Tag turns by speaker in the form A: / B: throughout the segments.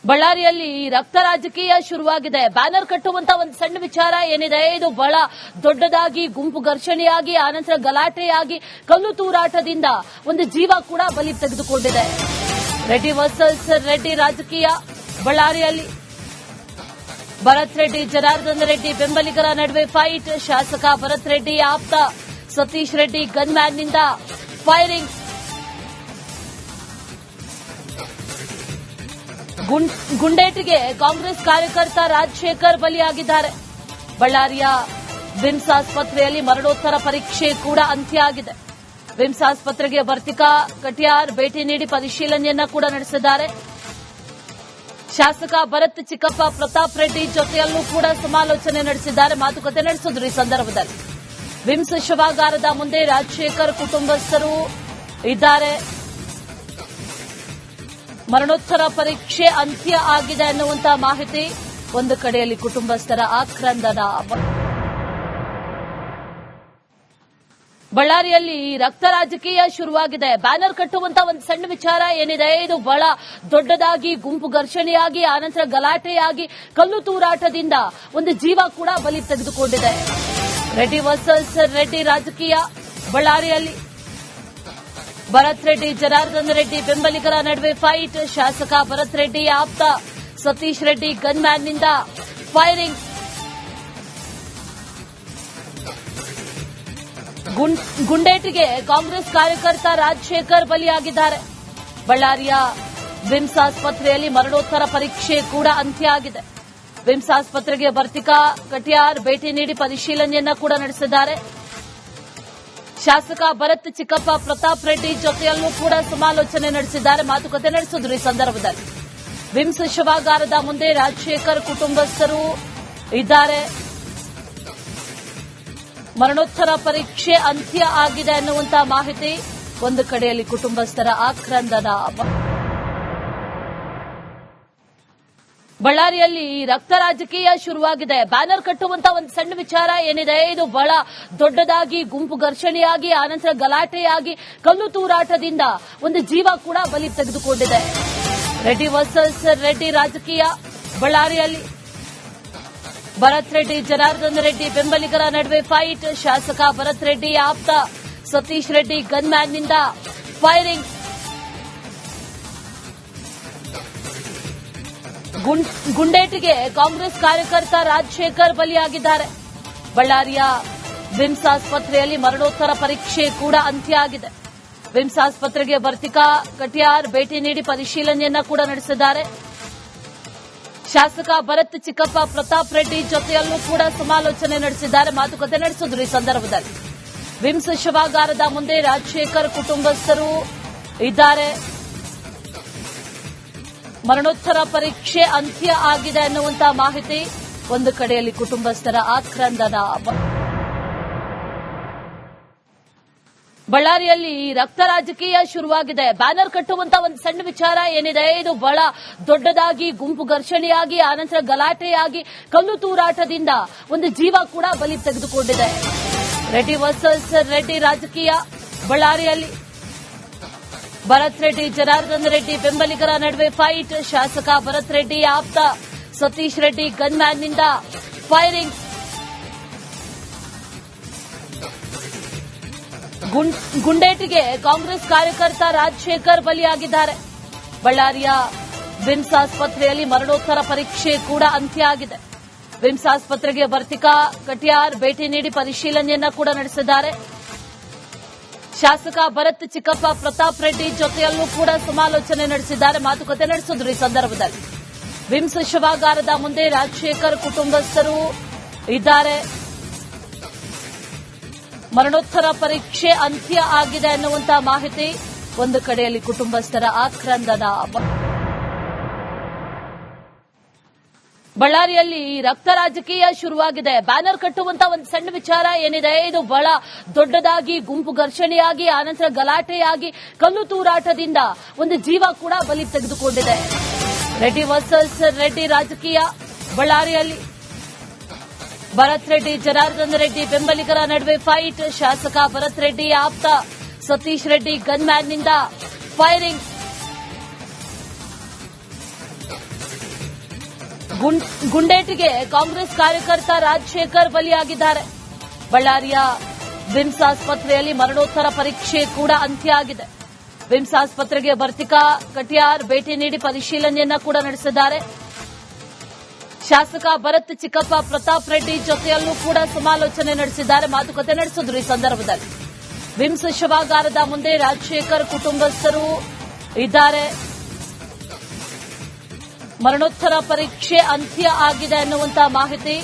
A: ಬಳ್ಳಾರಿಯಲ್ಲಿ ರಕ್ತ ರಾಜಕೀಯ ಶುರುವಾಗಿದೆ. ಬ್ಯಾನರ್ ಕಟ್ಟುವಂತ ಒಂದು ಸಣ್ಣ ವಿಚಾರ ಏನಿದೆ, ಇದು ಬಹಳ ದೊಡ್ಡದಾಗಿ ಗುಂಪು ಘರ್ಷಣೆಯಾಗಿ ಆನಂತರ ಗಲಾಟೆಯಾಗಿ ಕಲ್ಲು ತೂರಾಟದಿಂದ ಒಂದು ಜೀವ ಕೂಡ ಬಲಿ ತೆಗೆದುಕೊಂಡಿದೆ. ರೆಡ್ಡಿ ವರ್ಸಸ್ ರೆಡ್ಡಿ ರಾಜಕೀಯ ಬಳ್ಳಾರಿಯಲ್ಲಿ ಭರತ್ ರೆಡ್ಡಿ, ಜನಾರ್ದನ್ ರೆಡ್ಡಿ ಬೆಂಬಲಿಗರ ನಡುವೆ ಫೈಟ್. ಶಾಸಕ ಭರತ್ ರೆಡ್ಡಿ ಆಪ್ತ ಸತೀಶ್ ರೆಡ್ಡಿ ಗನ್ಮ್ಯಾನ್ನಿಂದ ಫೈರಿಂಗ್. ಗುಂಡೇಟಿಗೆ ಕಾಂಗ್ರೆಸ್ ಕಾರ್ಯಕರ್ತ ರಾಜಶೇಖರ್ ಬಲಿಯಾಗಿದ್ದಾರೆ. ಬಳ್ಳಾರಿಯ ವಿಮ್ಸ್ ಆಸ್ಪತ್ರೆಯಲ್ಲಿ ಮರಣೋತ್ತರ ಪರೀಕ್ಷೆ ಕೂಡ ಅಂತ್ಯ ಆಗಿದೆ. ವಿಮ್ಸ್ ಆಸ್ಪತ್ರೆಗೆ ವರ್ತಿಕಾ ಕಟಿಯಾರ್ ಭೇಟಿ ನೀಡಿ ಪರಿಶೀಲನೆಯನ್ನ ಕೂಡ ನಡೆಸಿದ್ದಾರೆ. ಶಾಸಕ ಭರತ್ ಚಿಕ್ಕಪ್ಪ ಪ್ರತಾಪ್ ರೆಡ್ಡಿ ಜೊತೆಯಲ್ಲೂ ಕೂಡ ಸಮಾಲೋಚನೆ ನಡೆಸಿದ್ದಾರೆ, ಮಾತುಕತೆ ನಡೆಸಿದ್ರು. ಈ ಸಂದರ್ಭದಲ್ಲಿ ವಿಮ್ಸ್ ಶವಾಗಾರದ ಮುಂದೆ ರಾಜಶೇಖರ್ ಕುಟುಂಬಸ್ಥರು ಇದ್ದಾರೆ. ಮರಣೋತ್ತರ ಪರೀಕ್ಷೆ ಅಂತ್ಯ ಆಗಿದೆ ಅನ್ನುವಂತಹ ಮಾಹಿತಿ. ಒಂದು ಕಡೆಯಲ್ಲಿ ಕುಟುಂಬಸ್ಥರ ಆಕ್ರಂದನ. ಬಳ್ಳಾರಿಯಲ್ಲಿ ರಕ್ತ ರಾಜಕೀಯ ಶುರುವಾಗಿದೆ. ಬ್ಯಾನರ್ ಕಟ್ಟುವಂತ ಒಂದು ಸಣ್ಣ ವಿಚಾರ ಏನಿದೆ, ಇದು ಬಹಳ ದೊಡ್ಡದಾಗಿ ಗುಂಪು ಘರ್ಷಣೆಯಾಗಿ ಆನಂತರ ಗಲಾಟೆಯಾಗಿ ಕಲ್ಲು ತೂರಾಟದಿಂದ ಒಂದು ಜೀವ ಕೂಡ ಬಲಿ ತೆಗೆದುಕೊಂಡಿದೆ. ರೆಡ್ಡಿ ವರ್ಸಸ್ ರೆಡ್ಡಿ ರಾಜಕೀಯ ಬಳ್ಳಾರಿಯಲ್ಲಿ ಭರತ್ ರೆಡ್ಡಿ, ಜನಾರ್ದನ್ ರೆಡ್ಡಿ ಬೆಂಬಲಿಗರ ನಡುವೆ ಫೈಟ್. ಶಾಸಕ ಭರತ್ ರೆಡ್ಡಿ ಆಪ್ತ ಸತೀಶ್ ರೆಡ್ಡಿ ಗನ್ಮ್ಯಾನ್ನಿಂದ ಫೈರಿಂಗ್. ಗುಂಡೇಟಿಗೆ ಕಾಂಗ್ರೆಸ್ ಕಾರ್ಯಕರ್ತ ರಾಜಶೇಖರ್ ಬಲಿಯಾಗಿದ್ದಾರೆ. ಬಳ್ಳಾರಿಯ ವಿಮ್ಸ್ ಆಸ್ಪತ್ರೆಯಲ್ಲಿ ಮರಣೋತ್ತರ ಪರೀಕ್ಷೆ ಕೂಡ ಅಂತ್ಯ ಆಗಿದೆ. ವಿಮ್ಸ್ ಆಸ್ಪತ್ರೆಗೆ ವರ್ತಿಕಾ ಕಟಿಯಾರ್ ಭೇಟಿ ನೀಡಿ ಪರಿಶೀಲನೆಯನ್ನ ಕೂಡ ನಡೆಸಿದ್ದಾರೆ. ಶಾಸಕ ಭರತ್ ಚಿಕ್ಕಪ್ಪ ಪ್ರತಾಪ್ ರೆಡ್ಡಿ ಜೊತೆಯಲ್ಲೂ ಕೂಡ ಸಮಾಲೋಚನೆ ನಡೆಸಿದ್ದಾರೆ, ಮಾತುಕತೆ ನಡೆಸಿದ್ರು. ಈ ಸಂದರ್ಭದಲ್ಲಿ ವಿಮ್ಸ್ ಶವಾಗಾರದ ಮುಂದೆ ರಾಜಶೇಖರ್ ಕುಟುಂಬಸ್ಥರು ಇದ್ದಾರೆ. ಮರಣೋತ್ತರ ಪರೀಕ್ಷೆ ಅಂತ್ಯ ಆಗಿದೆ ಅನ್ನುವಂತಹ ಮಾಹಿತಿ. ಒಂದು ಕಡೆಯಲ್ಲಿ ಕುಟುಂಬಸ್ಥರ ಆಕ್ರಂದನ. ಬಳ್ಳಾರಿಯಲ್ಲಿ ರಕ್ತ ರಾಜಕೀಯ ಶುರುವಾಗಿದೆ. ಬ್ಯಾನರ್ ಕಟ್ಟುವಂತ ಒಂದು ಸಣ್ಣ ವಿಚಾರ ಏನಿದೆ, ಇದು ಬಹಳ ದೊಡ್ಡದಾಗಿ ಗುಂಪು ಘರ್ಷಣೆಯಾಗಿ ಆನಂತರ ಗಲಾಟೆಯಾಗಿ ಕಲ್ಲು ತೂರಾಟದಿಂದ ಒಂದು ಜೀವ ಕೂಡ ಬಲಿ ತೆಗೆದುಕೊಂಡಿದೆ. ರೆಡ್ಡಿ ವರ್ಸಸ್ ರೆಡ್ಡಿ ರಾಜಕೀಯ ಬಳ್ಳಾರಿಯಲ್ಲಿ ಭರತ್ ರೆಡ್ಡಿ, ಜನಾರ್ದನ್ ರೆಡ್ಡಿ ಬೆಂಬಲಿಗರ ನಡುವೆ ಫೈಟ್. ಶಾಸಕ ಭರತ್ ರೆಡ್ಡಿ ಆಪ್ತ ಸತೀಶ್ ರೆಡ್ಡಿ ಗನ್ಮ್ಯಾನ್ನಿಂದ ಫೈರಿಂಗ್. ಗುಂಡೇಟಿಗೆ ಕಾಂಗ್ರೆಸ್ ಕಾರ್ಯಕರ್ತ ರಾಜಶೇಖರ್ ಬಲಿಯಾಗಿದ್ದಾರೆ. ಬಳ್ಳಾರಿಯ ವಿಮ್ಸ್ ಆಸ್ಪತ್ರೆಯಲ್ಲಿ ಮರಣೋತ್ತರ ಪರೀಕ್ಷೆ ಕೂಡ ಅಂತ್ಯ ಆಗಿದೆ. ವಿಮ್ಸ್ ಆಸ್ಪತ್ರೆಗೆ ವರ್ತಿಕಾ ಕಟಿಯಾರ್ ಭೇಟಿ ನೀಡಿ ಪರಿಶೀಲನೆಯನ್ನ ಕೂಡ ನಡೆಸಿದ್ದಾರೆ. ಶಾಸಕ ಭರತ್ ಚಿಕ್ಕಪ್ಪ ಪ್ರತಾಪ್ ರೆಡ್ಡಿ ಜೊತೆಯಲ್ಲೂ ಕೂಡ ಸಮಾಲೋಚನೆ ನಡೆಸಿದ್ದಾರೆ, ಮಾತುಕತೆ ನಡೆಸಿದ್ರು. ಈ ಸಂದರ್ಭದಲ್ಲಿ ವಿಮ್ಸ್ ಶವಾಗಾರದ ಮುಂದೆ ರಾಜಶೇಖರ್ ಕುಟುಂಬಸ್ಥರು ಇದ್ದಾರೆ. ಮರಣೋತ್ತರ ಪರೀಕ್ಷೆ ಅಂತ್ಯ ಆಗಿದೆ ಅನ್ನುವಂತಹ ಮಾಹಿತಿ. ಒಂದು ಕಡೆಯಲ್ಲಿ ಕುಟುಂಬಸ್ಥರ ಆಕ್ರಂದನ. ಬಳ್ಳಾರಿಯಲ್ಲಿ ರಕ್ತ ರಾಜಕೀಯ ಶುರುವಾಗಿದೆ. ಬ್ಯಾನರ್ ಕಟ್ಟುವಂತ ಒಂದು ಸಣ್ಣ ವಿಚಾರ ಏನಿದೆ, ಇದು ಬಹಳ ದೊಡ್ಡದಾಗಿ ಗುಂಪು ಘರ್ಷಣೆಯಾಗಿ ಆನಂತರ ಗಲಾಟೆಯಾಗಿ ಕಲ್ಲು ತೂರಾಟದಿಂದ ಒಂದು ಜೀವ ಕೂಡ ಬಲಿ ತೆಗೆದುಕೊಂಡಿದೆ. ರೆಡ್ಡಿ ವರ್ಸಸ್ ರೆಡ್ಡಿ ರಾಜಕೀಯ ಬಳ್ಳಾರಿಯಲ್ಲಿ ಭರತ್ ರೆಡ್ಡಿ, ಜನಾರ್ದನ್ ರೆಡ್ಡಿ ಬೆಂಬಲಿಗರ ನಡುವೆ ಫೈಟ್. ಶಾಸಕ ಭರತ್ ರೆಡ್ಡಿ ಆಪ್ತ ಸತೀಶ್ ರೆಡ್ಡಿ ಗನ್ಮ್ಯಾನ್ನಿಂದ ಫೈರಿಂಗ್. ಗುಂಡೇಟಿಗೆ ಕಾಂಗ್ರೆಸ್ ಕಾರ್ಯಕರ್ತ ರಾಜಶೇಖರ್ ಬಲಿಯಾಗಿದ್ದಾರೆ. ಬಳ್ಳಾರಿಯ ವಿಮ್ಸ್ ಆಸ್ಪತ್ರೆಯಲ್ಲಿ ಮರಣೋತ್ತರ ಪರೀಕ್ಷೆ ಕೂಡ ಅಂತ್ಯ ಆಗಿದೆ. ವಿಮ್ಸ್ ಆಸ್ಪತ್ರೆಗೆ ವರ್ತಿಕಾ ಕಟಿಯಾರ್ ಭೇಟಿ ನೀಡಿ ಪರಿಶೀಲನೆಯನ್ನ ಕೂಡ ನಡೆಸಿದ್ದಾರೆ. ಶಾಸಕ ಭರತ್ ಚಿಕ್ಕಪ್ಪ ಪ್ರತಾಪ್ ರೆಡ್ಡಿ ಜೊತೆಯಲ್ಲೂ ಕೂಡ ಸಮಾಲೋಚನೆ ನಡೆಸಿದ್ದಾರೆ, ಮಾತುಕತೆ ನಡೆಸಿದ್ರು. ಈ ಸಂದರ್ಭದಲ್ಲಿ ವಿಮ್ಸ್ ಶವಾಗಾರದ ಮುಂದೆ ರಾಜಶೇಖರ್ ಕುಟುಂಬಸ್ಥರು ಇದ್ದಾರೆ. ಮರಣೋತ್ತರ ಪರೀಕ್ಷೆ ಅಂತ್ಯ ಆಗಿದೆ ಅನ್ನುವಂತಹ ಮಾಹಿತಿ. ಒಂದು ಕಡೆಯಲ್ಲಿ ಕುಟುಂಬಸ್ಥರ ಆಕ್ರಂದನ. ಬಳ್ಳಾರಿಯಲ್ಲಿ ರಕ್ತ ರಾಜಕೀಯ ಶುರುವಾಗಿದೆ. ಬ್ಯಾನರ್ ಕಟ್ಟುವಂತ ಒಂದು ಸಣ್ಣ ವಿಚಾರ ಏನಿದೆ, ಇದು ಬಹಳ ದೊಡ್ಡದಾಗಿ ಗುಂಪು ಘರ್ಷಣೆಯಾಗಿ ಆನಂತರ ಗಲಾಟೆಯಾಗಿ ಕಲ್ಲು ತೂರಾಟದಿಂದ ಒಂದು ಜೀವ ಕೂಡ ಬಲಿ ತೆಗೆದುಕೊಂಡಿದೆ. ರೆಡ್ಡಿ ವರ್ಸಸ್ ರೆಡ್ಡಿ ರಾಜಕೀಯ ಬಳ್ಳಾರಿಯಲ್ಲಿ ಭರತ್ ರೆಡ್ಡಿ, ಜನಾರ್ದನ್ ರೆಡ್ಡಿ ಬೆಂಬಲಿಗರ ನಡುವೆ ಫೈಟ್. ಶಾಸಕ ಭರತ್ ರೆಡ್ಡಿ ಆಪ್ತ ಸತೀಶ್ ರೆಡ್ಡಿ ಗನ್ಮ್ಯಾನ್ನಿಂದ ಫೈರಿಂಗ್. ಗುಂಡೇಟಿಗೆ ಕಾಂಗ್ರೆಸ್ ಕಾರ್ಯಕರ್ತ ರಾಜಶೇಖರ್ ಬಲಿಯಾಗಿದ್ದಾರೆ. ಬಳ್ಳಾರಿಯ ವಿಮ್ಸ್ ಆಸ್ಪತ್ರೆಯಲ್ಲಿ ಮರಣೋತ್ತರ ಪರೀಕ್ಷೆ ಕೂಡ ಅಂತ್ಯ ಆಗಿದೆ. ವಿಮ್ಸ್ ಆಸ್ಪತ್ರೆಗೆ ವರ್ತಿಕಾ ಕಟಿಯಾರ್ ಭೇಟಿ ನೀಡಿ ಪರಿಶೀಲನೆಯನ್ನ ಕೂಡ ನಡೆಸಿದ್ದಾರೆ. ಶಾಸಕ ಭರತ್ ಚಿಕ್ಕಪ್ಪ ಪ್ರತಾಪ್ ರೆಡ್ಡಿ ಜೊತೆಯಲ್ಲೂ ಕೂಡ ಸಮಾಲೋಚನೆ ನಡೆಸಿದ್ದಾರೆ, ಮಾತುಕತೆ ನಡೆಸಿದ್ರು. ಈ ಸಂದರ್ಭದಲ್ಲಿ ವಿಮ್ಸ್ ಶವಾಗಾರದ ಮುಂದೆ ರಾಜಶೇಖರ್ ಕುಟುಂಬಸ್ಥರು ಇದ್ದಾರೆ. ಮರಣೋತ್ತರ ಪರೀಕ್ಷೆ ಅಂತ್ಯ ಆಗಿದೆ ಅನ್ನುವಂತ ಮಾಹಿತಿ.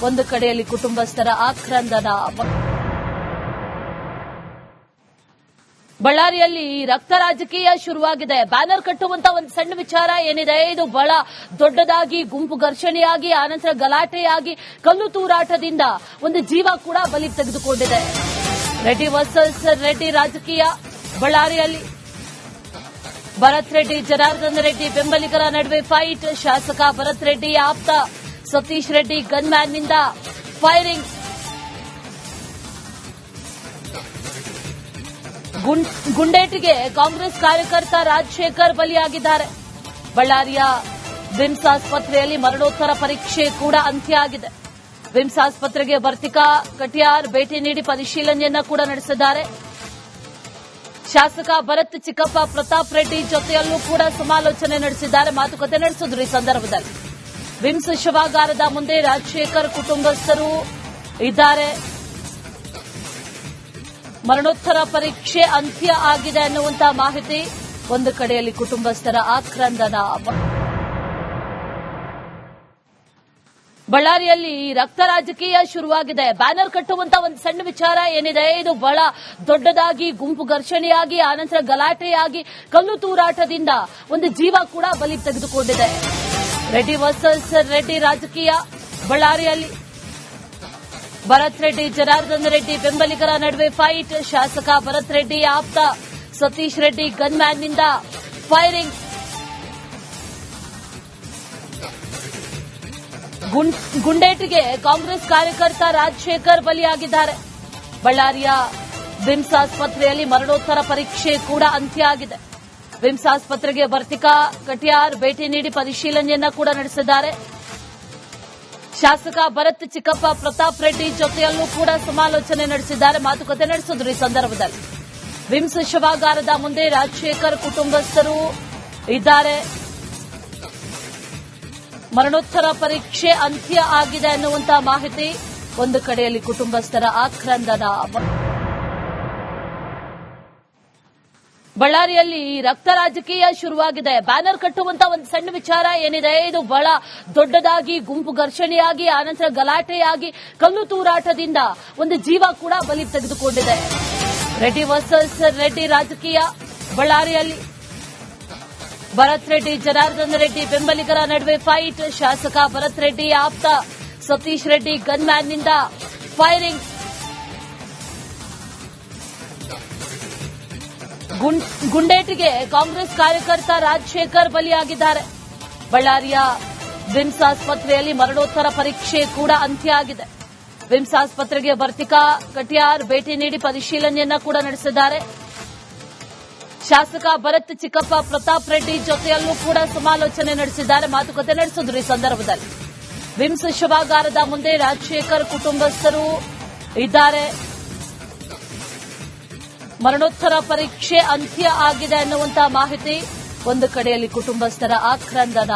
A: ಒಂದು ಕಡೆಯಲ್ಲಿ ಕುಟುಂಬಸ್ಥರ ಆಕ್ರಂದನ. ಬಳ್ಳಾರಿಯಲ್ಲಿ ರಕ್ತ ರಾಜಕೀಯ ಶುರುವಾಗಿದೆ. ಬ್ಯಾನರ್ ಕಟ್ಟುವಂತ ಒಂದು ಸಣ್ಣ ವಿಚಾರ ಏನಿದೆ, ಇದು ಬಹಳ ದೊಡ್ಡದಾಗಿ ಗುಂಪು ಘರ್ಷಣೆಯಾಗಿ ಆನಂತರ ಗಲಾಟೆಯಾಗಿ ಕಲ್ಲು ತೂರಾಟದಿಂದ ಒಂದು ಜೀವ ಕೂಡ ಬಲಿ ತೆಗೆದುಕೊಂಡಿದೆ. ರೆಡ್ಡಿ ವರ್ಸಸ್ ರೆಡ್ಡಿ ರಾಜಕೀಯ ಬಳ್ಳಾರಿಯಲ್ಲಿ. ಭರತ್ ರೆಡ್ಡಿ ಜನಾರ್ದನ್ ರೆಡ್ಡಿ ಬೆಂಬಲಿಗರ ನಡುವೆ ಫೈಟ್. ಶಾಸಕ ಭರತ್ ರೆಡ್ಡಿ ಆಪ್ತ ಸತೀಶ್ ರೆಡ್ಡಿ ಗನ್ಮ್ಯಾನ್ನಿಂದ ಫೈರಿಂಗ್. ಗುಂಡೇಟಿಗೆ ಕಾಂಗ್ರೆಸ್ ಕಾರ್ಯಕರ್ತ ರಾಜಶೇಖರ್ ಬಲಿಯಾಗಿದ್ದಾರೆ. ಬಳ್ಳಾರಿಯ ವಿಮ್ಸ್ ಆಸ್ಪತ್ರೆಯಲ್ಲಿ ಮರಣೋತ್ತರ ಪರೀಕ್ಷೆ ಕೂಡ ಅಂತ್ಯ ಆಗಿದೆ. ವಿಮ್ಸ್ ಆಸ್ಪತ್ರೆಗೆ ವರ್ತಿಕಾ ಕಟಿಯಾರ್ ಭೇಟಿ ನೀಡಿ ಪರಿಶೀಲನೆಯನ್ನ ಕೂಡ ನಡೆಸಿದ್ದಾರೆ. ಶಾಸಕ ಭರತ್ ಚಿಕ್ಕಪ್ಪ ಪ್ರತಾಪ್ ರೆಡ್ಡಿ ಜೊತೆಯಲ್ಲೂ ಕೂಡ ಸಮಾಲೋಚನೆ ನಡೆಸಿದ್ದಾರೆ, ಮಾತುಕತೆ ನಡೆಸಿದ್ರು. ಈ ಸಂದರ್ಭದಲ್ಲಿ ವಿಮ್ಸ್ ಶವಾಗಾರದ ಮುಂದೆ ರಾಜಶೇಖರ್ ಕುಟುಂಬಸ್ಥರು ಇದ್ದಾರೆ. ಮರಣೋತ್ತರ ಪರೀಕ್ಷೆ ಅಂತ್ಯ ಆಗಿದೆ ಅನ್ನುವಂತ ಮಾಹಿತಿ. ಒಂದು ಕಡೆಯಲ್ಲಿ ಕುಟುಂಬಸ್ಥರ ಆಕ್ರಂದನ. ಬಳ್ಳಾರಿಯಲ್ಲಿ ರಕ್ತ ರಾಜಕೀಯ ಶುರುವಾಗಿದೆ. ಬ್ಯಾನರ್ ಕಟ್ಟುವಂತ ಒಂದು ಸಣ್ಣ ವಿಚಾರ ಏನಿದೆ, ಇದು ಬಹಳ ದೊಡ್ಡದಾಗಿ ಗುಂಪು ಘರ್ಷಣೆಯಾಗಿ ಆನಂತರ ಗಲಾಟೆಯಾಗಿ ಕಲ್ಲು ತೂರಾಟದಿಂದ ಒಂದು ಜೀವ ಕೂಡ ಬಲಿ ತೆಗೆದುಕೊಂಡಿದೆ. ರೆಡ್ಡಿ ವರ್ಸಸ್ ರೆಡ್ಡಿ ರಾಜಕೀಯ ಬಳ್ಳಾರಿಯಲ್ಲಿ. ಭರತ್ ರೆಡ್ಡಿ ಜನಾರ್ದನ್ ರೆಡ್ಡಿ ಬೆಂಬಲಿಗರ ನಡುವೆ ಫೈಟ್. ಶಾಸಕ ಭರತ್ ರೆಡ್ಡಿ ಆಪ್ತ ಸತೀಶ್ ರೆಡ್ಡಿ ಗನ್ಮ್ಯಾನ್ನಿಂದ ಫೈರಿಂಗ್. ಗುಂಡೇಟಿಗೆ ಕಾಂಗ್ರೆಸ್ ಕಾರ್ಯಕರ್ತ ರಾಜಶೇಖರ್ ಬಲಿಯಾಗಿದ್ದಾರೆ. ಬಳ್ಳಾರಿಯ ವಿಮ್ಸ್ ಆಸ್ಪತ್ರೆಯಲ್ಲಿ ಮರಣೋತ್ತರ ಪರೀಕ್ಷೆ ಕೂಡ ಅಂತ್ಯ ಆಗಿದೆ. ವಿಮ್ಸ್ ಆಸ್ಪತ್ರೆಗೆ ವರ್ತಿಕಾ ಕಟಿಯಾರ್ ಭೇಟಿ ನೀಡಿ ಪರಿಶೀಲನೆಯನ್ನ ಕೂಡ ನಡೆಸಿದ್ದಾರೆ. ಶಾಸಕ ಭರತ್ ಚಿಕ್ಕಪ್ಪ ಪ್ರತಾಪ್ ರೆಡ್ಡಿ ಜೊತೆಯಲ್ಲೂ ಕೂಡ ಸಮಾಲೋಚನೆ ನಡೆಸಿದ್ದಾರೆ, ಮಾತುಕತೆ ನಡೆಸಿದ್ರು. ಈ ಸಂದರ್ಭದಲ್ಲಿ ವಿಮ್ಸ್ ಶವಾಗಾರದ ಮುಂದೆ ರಾಜಶೇಖರ್ ಕುಟುಂಬಸ್ಥರು ಇದ್ದಾರೆ. ಮರಣೋತ್ತರ ಪರೀಕ್ಷೆ ಅಂತ್ಯ ಆಗಿದೆ ಅನ್ನುವಂತ ಮಾಹಿತಿ. ಒಂದು ಕಡೆಯಲ್ಲಿ ಕುಟುಂಬಸ್ಥರ ಆಕ್ರಂದನ. ಬಳ್ಳಾರಿಯಲ್ಲಿ ರಕ್ತ ರಾಜಕೀಯ ಶುರುವಾಗಿದೆ. ಬ್ಯಾನರ್ ಕಟ್ಟುವಂತ ಒಂದು ಸಣ್ಣ ವಿಚಾರ ಏನಿದೆ, ಇದು ಬಹಳ ದೊಡ್ಡದಾಗಿ ಗುಂಪು ಘರ್ಷಣೆಯಾಗಿ ಆನಂತರ ಗಲಾಟೆಯಾಗಿ ಕಲ್ಲು ತೂರಾಟದಿಂದ ಒಂದು ಜೀವ ಕೂಡ ಬಲಿ ತೆಗೆದುಕೊಂಡಿದೆ. ರೆಡ್ಡಿ ವರ್ಸಸ್ ರೆಡ್ಡಿ ರಾಜಕೀಯ ಬಳ್ಳಾರಿಯಲ್ಲಿ. ಭರತ್ ರೆಡ್ಡಿ ಜನಾರ್ದನ್ ರೆಡ್ಡಿ ಬೆಂಬಲಿಗರ ನಡುವೆ ಫೈಟ್. ಶಾಸಕ ಭರತ್ ರೆಡ್ಡಿ ಆಪ್ತ ಸತೀಶ್ ರೆಡ್ಡಿ ಗನ್ಮ್ಯಾನ್ನಿಂದ ಫೈರಿಂಗ್. ಗುಂಡೇಟಿಗೆ ಕಾಂಗ್ರೆಸ್ ಕಾರ್ಯಕರ್ತ ರಾಜಶೇಖರ್ ಬಲಿಯಾಗಿದ್ದಾರೆ. ಬಳ್ಳಾರಿಯ ವಿಮ್ಸ್ ಆಸ್ಪತ್ರೆಯಲ್ಲಿ ಮರಣೋತ್ತರ ಪರೀಕ್ಷೆ ಕೂಡ ಅಂತ್ಯ ಆಗಿದೆ. ವಿಮ್ಸ್ ಆಸ್ಪತ್ರೆಗೆ ವರ್ತಿಕಾ ಕಟಿಯಾರ್ ಭೇಟಿ ನೀಡಿ ಪರಿಶೀಲನೆಯನ್ನ ಕೂಡ ನಡೆಸಿದ್ದಾರೆ. ಶಾಸಕ ಭರತ್ ಚಿಕ್ಕಪ್ಪ ಪ್ರತಾಪ್ ರೆಡ್ಡಿ ಜೊತೆಯಲ್ಲೂ ಕೂಡ ಸಮಾಲೋಚನೆ ನಡೆಸಿದ್ದಾರೆ, ಮಾತುಕತೆ ನಡೆಸಿದ್ರು. ಈ ಸಂದರ್ಭದಲ್ಲಿ ವಿಮ್ಸ್ ಶವಾಗಾರದ ಮುಂದೆ ರಾಜಶೇಖರ್ ಕುಟುಂಬಸ್ಥರು ಇದ್ದಾರೆ. ಮರಣೋತ್ತರ ಪರೀಕ್ಷೆ ಅಂತ್ಯ ಆಗಿದೆ ಅನ್ನುವಂತ ಮಾಹಿತಿ. ಒಂದು ಕಡೆಯಲ್ಲಿ ಕುಟುಂಬಸ್ಥರ ಆಕ್ರಂದನ.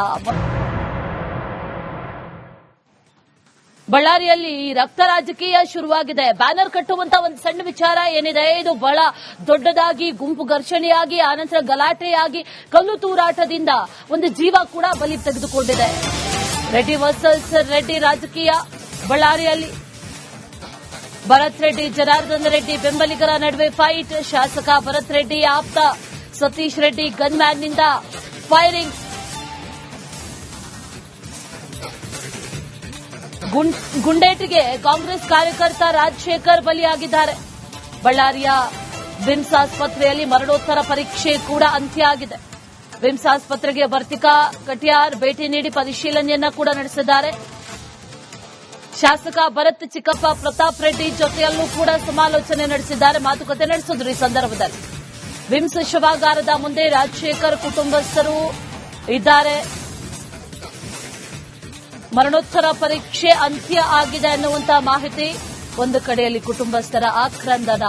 A: ಬಳ್ಳಾರಿಯಲ್ಲಿ ರಕ್ತ ರಾಜಕೀಯ ಶುರುವಾಗಿದೆ. ಬ್ಯಾನರ್ ಕಟ್ಟುವಂತ ಒಂದು ಸಣ್ಣ ವಿಚಾರ ಏನಿದೆ, ಇದು ಬಹಳ ದೊಡ್ಡದಾಗಿ ಗುಂಪು ಘರ್ಷಣೆಯಾಗಿ ಆನಂತರ ಗಲಾಟೆಯಾಗಿ ಕಲ್ಲು ತೂರಾಟದಿಂದ ಒಂದು ಜೀವ ಕೂಡ ಬಲಿ ತೆಗೆದುಕೊಂಡಿದೆ. ರೆಡ್ಡಿ ವರ್ಸಸ್ ರೆಡ್ಡಿ ರಾಜಕೀಯ ಬಳ್ಳಾರಿಯಲ್ಲಿ. ಭರತ್ ರೆಡ್ಡಿ ಜನಾರ್ದನ್ ರೆಡ್ಡಿ ಬೆಂಬಲಿಗರ ನಡುವೆ ಫೈಟ್. ಶಾಸಕ ಭರತ್ ರೆಡ್ಡಿ ಆಪ್ತ ಸತೀಶ್ ರೆಡ್ಡಿ ಗನ್ಮ್ಯಾನ್ನಿಂದ ಫೈರಿಂಗ್. ಗುಂಡೇಟಿಗೆ ಕಾಂಗ್ರೆಸ್ ಕಾರ್ಯಕರ್ತ ರಾಜಶೇಖರ್ ಬಲಿಯಾಗಿದ್ದಾರೆ. ಬಳ್ಳಾರಿಯ ವಿಮ್ಸ್ ಆಸ್ಪತ್ರೆಯಲ್ಲಿ ಮರಣೋತ್ತರ ಪರೀಕ್ಷೆ ಕೂಡ ಅಂತ್ಯ ಆಗಿದೆ. ವಿಮ್ಸ್ ಆಸ್ಪತ್ರೆಗೆ ವರ್ತಿಕಾ ಕಟಿಯಾರ್ ಭೇಟಿ ನೀಡಿ ಪರಿಶೀಲನೆಯನ್ನ ಕೂಡ ನಡೆಸಿದ್ದಾರೆ. ಶಾಸಕ ಭರತ್ ಚಿಕ್ಕಪ್ಪ ಪ್ರತಾಪ್ ರೆಡ್ಡಿ ಜೊತೆಯಲ್ಲೂ ಕೂಡ ಸಮಾಲೋಚನೆ ನಡೆಸಿದ್ದಾರೆ, ಮಾತುಕತೆ ನಡೆಸಿದ್ರು. ಈ ಸಂದರ್ಭದಲ್ಲಿ ವಿಮ್ಸ್ ಶವಾಗಾರದ ಮುಂದೆ ರಾಜಶೇಖರ್ ಕುಟುಂಬಸ್ಥರು ಇದ್ದಾರೆ. ಮರಣೋತ್ತರ ಪರೀಕ್ಷೆ ಅಂತ್ಯ ಆಗಿದೆ ಅನ್ನುವಂತಹ ಮಾಹಿತಿ. ಒಂದು ಕಡೆಯಲ್ಲಿ ಕುಟುಂಬಸ್ಥರ ಆಕ್ರಂದನ.